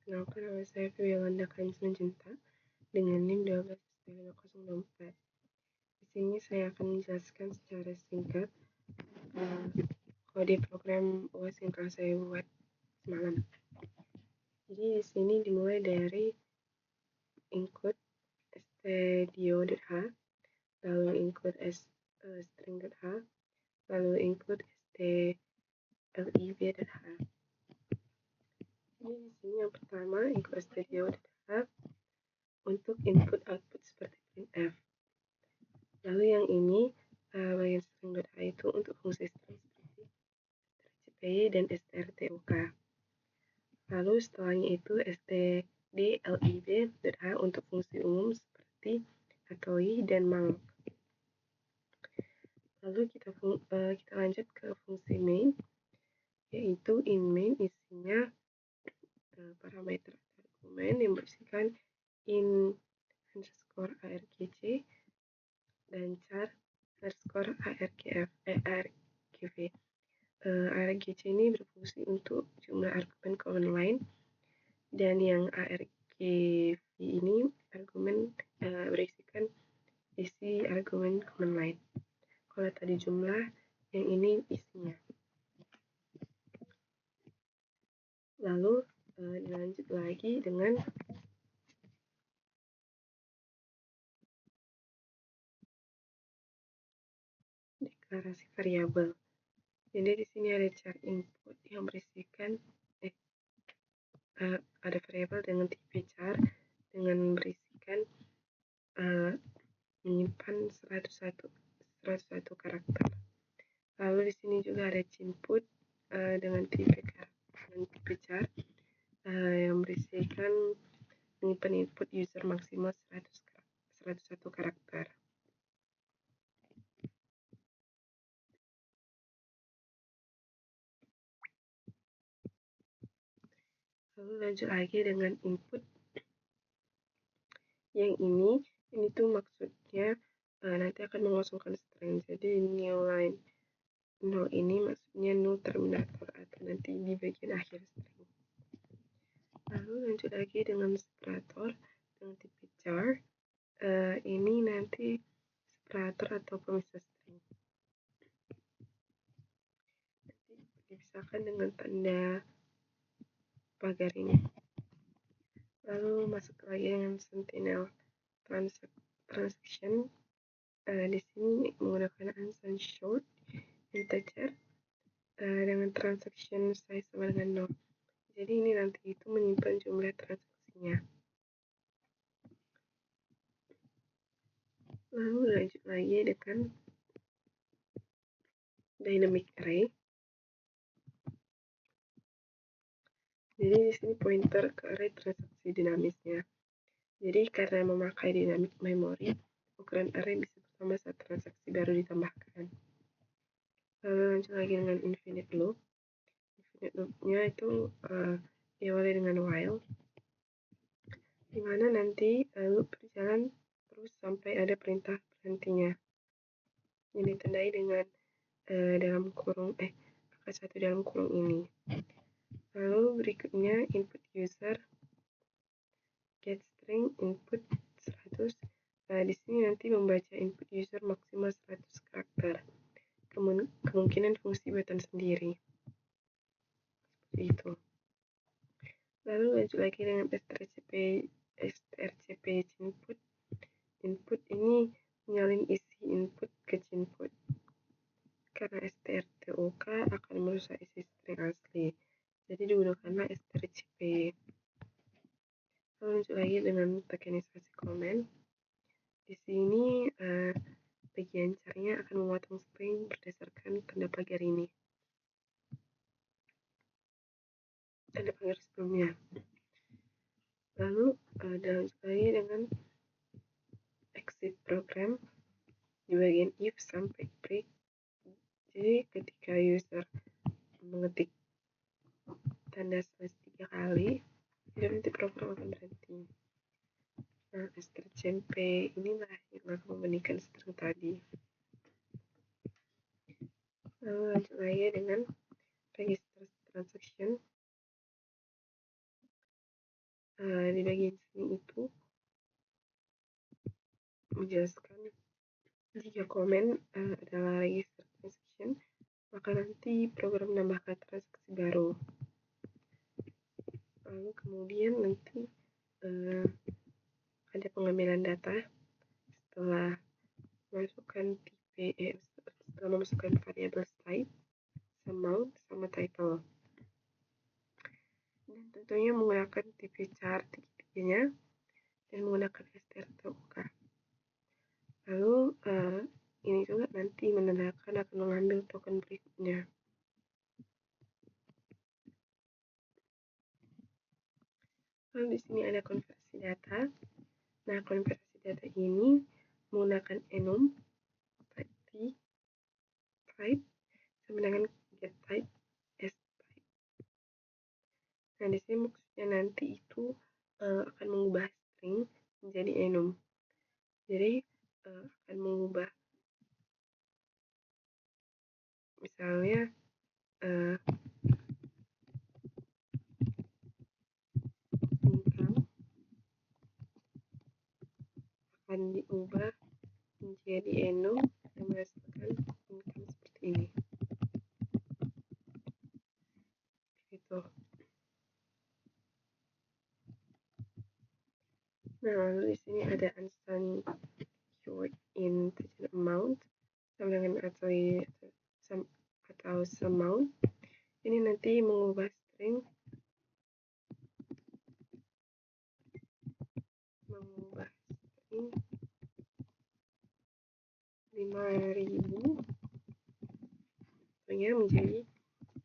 Perkenalkan, nama saya Yolanda Kansimanjunta dengan NIM 12 Di sini saya akan menjelaskan secara singkat kode program UAS yang telah saya buat semalam. Jadi di sini dimulai dari include stdio.h, lalu include string.h, lalu include stlib.h. Jadi di sini yang pertama include stdio.h untuk input output seperti printf. Lalu yang ini bagian string.h itu untuk fungsi string seperti strcpy dan strtok. Lalu setelahnya itu stdlib.h untuk fungsi umum seperti atoi dan malloc. Lalu kita lanjut ke fungsi main, yaitu in main isinya parameter argumen yang berisikan in underscore argc dan char underscore argv. Argc ini berfungsi untuk jumlah argumen command line, dan yang argv ini argumen berisikan isi argumen command line. Kalau tadi jumlah, yang ini isinya. Lalu dilanjut lagi dengan deklarasi variabel. Jadi di sini ada char input yang berisikan ada variabel dengan tipe char dengan berisikan menyimpan 101 karakter. Lalu di sini juga ada input dengan tipe char yang berisikan menyimpan input user maksimal 101 karakter. Lalu lanjut lagi dengan input. Yang ini tuh maksudnya nanti akan mengosongkan string. Jadi new line 0 ini maksudnya null terminator atau nanti di bagian akhir string. Lalu lanjut lagi dengan separator dengan tipe char. Ini nanti separator atau pemisah string. Nanti dipisahkan dengan tanda pagar ini. Lalu masuk lagi dengan sentinel transaction. Di sini menggunakan unsigned short integer dengan transaction size sama dengan 0. Jadi ini nanti itu menyimpan jumlah transaksinya. Lalu lanjut lagi dengan dynamic array. Jadi di sini pointer ke array transaksi dinamisnya. Jadi karena memakai dynamic memory, ukuran array bisa bertambah saat transaksi baru ditambahkan. Lalu lanjut lagi dengan infinite loop. Infinite loop-nya itu diawali dengan while, dimana nanti loop berjalan terus sampai ada perintah berhentinya. Ini ditandai dengan dalam kurung angka 1 dalam kurung ini. Lalu berikutnya input user get string input 100. Di sini nanti membaca input user maksimal 100 karakter. Kemungkinan fungsi buatan sendiri. Seperti itu. Lalu lanjut lagi dengan strcpy input. Input ini menyalin isi input ke input. Karena strtok akan merusak isi string asli. Jadi digunakanlah strcpy. Lalu lanjut lagi dengan tokenisasi komen. Di sini bagian caranya akan memotong string berdasarkan tanda pagar ini. Tanda pagar sebelumnya. Lalu lanjut lagi dengan exit program di bagian if sampai break. Jadi ketika user mengetik tanda slash 3 kali, jadi nanti program akan berhenti. Nah, strcmp inilah yang akan membandingkan string tadi. Lalu lanjut lagi dengan register transaction. di bagian sini itu menjelaskan jika komen adalah register transaction, maka nanti program menambahkan transaksi baru. Lalu kemudian nanti ada pengambilan data setelah masukkan setelah memasukkan variabel type, amount, sama title. Dan tentunya menggunakan tipe chart tiganya dan menggunakan str atau OK. Lalu ini juga nanti menandakan akan mengambil token berikutnya. Lalu di sini ada konversi data. Nah, konversi data ini menggunakan enum type sama dengan get type s type. Nah, di sini maksudnya nanti itu akan mengubah string menjadi enum. Jadi akan mengubah misalnya income akan diubah menjadi enum dan menghasilkan income seperti ini. Gitu. Nah, lalu di sini ada unsigned keyword integer amount sama dengan atau amount. Ini nanti mengubah string 5.000 menjadi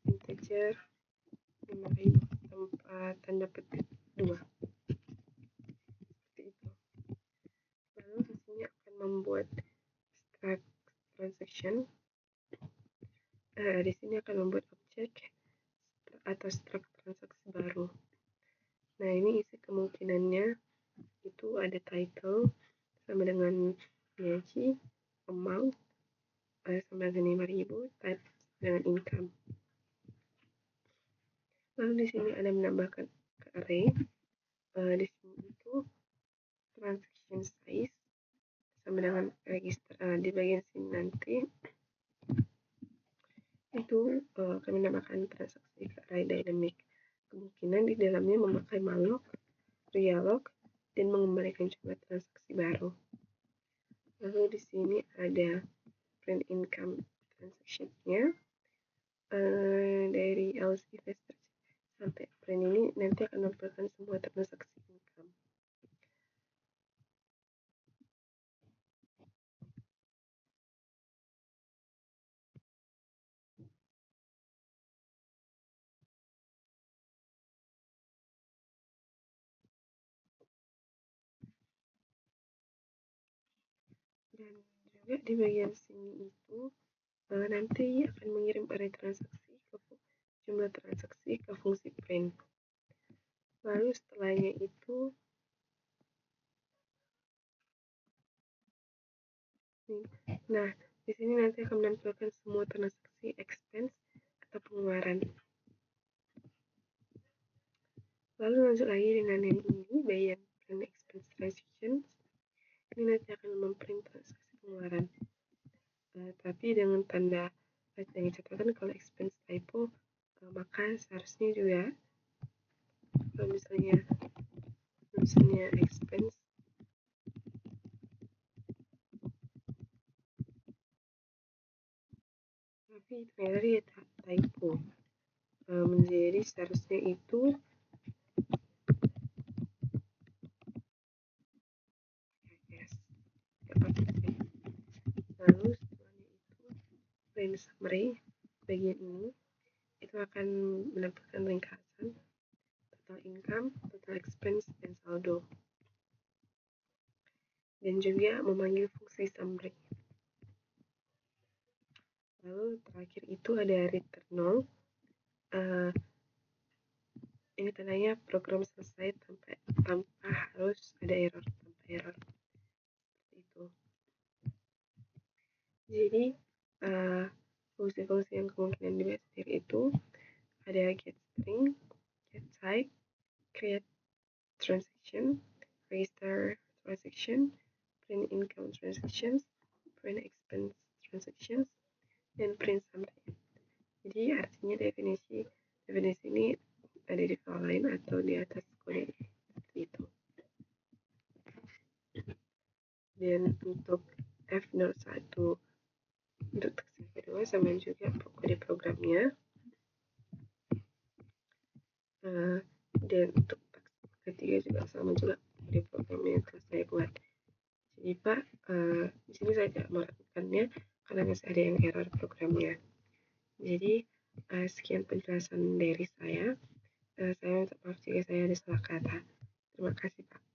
integer 5.000 tanpa tanda petik 2. Seperti itu. Lalu di sini akan membuat struct transaction. Di sini akan membuat objek atau struct transaksi baru. Nah, ini isi kemungkinannya itu ada title sama dengan gaji, amount sama dengan 5.000, type dengan income. Lalu di sini ada menambahkan ke array. Di sini itu transaction size sama dengan register. Di bagian sini nanti itu akan menambahkan transaksi ke array dynamic. Kemungkinan di dalamnya memakai malloc, realloc, dan mengembalikan jumlah transaksi baru. Lalu di sini ada print income transaction-nya. Dari LC investor sampai print ini nanti akan menampilkan semua transaksi income. Dan juga di bagian sini itu nanti akan mengirim array transaksi ke jumlah transaksi ke fungsi print. Lalu setelahnya itu nah, di sini nanti akan menampilkan semua transaksi expense atau pengeluaran. Lalu lanjut lagi dengan yang ini, bagian print expense transaction. Ini nanti akan memprint transaksi pengeluaran. Tapi dengan tanda yang catatan kalau expense typo, maka seharusnya juga kalau misalnya expense tapi ternyata dia typo, menjadi seharusnya itu lalu setelahnya itu print summary bagian ini itu akan menampilkan ringkasan total income, total expense, dan saldo, dan juga memanggil fungsi summary. Lalu terakhir itu ada return null. Ini tandanya program selesai tanpa harus ada error, tanpa error. Seperti itu. Jadi fungsi-fungsi yang kemungkinan dibaca itu ada get string, get type, create transaction, register transaction, print income transactions, print expense transactions, dan print summary. Jadi artinya definisi ini ada di file lain atau di atas kode seperti itu. Dan untuk F01 untuk teks yang kedua sama juga kode programnya. Dan untuk teks ketiga juga sama juga kode programnya yang telah saya buat. Jadi Pak, di sini saya tidak melakukannya karena masih ada yang error programnya. Jadi sekian penjelasan dari saya. Saya minta maaf jika saya ada salah kata. Terima kasih Pak.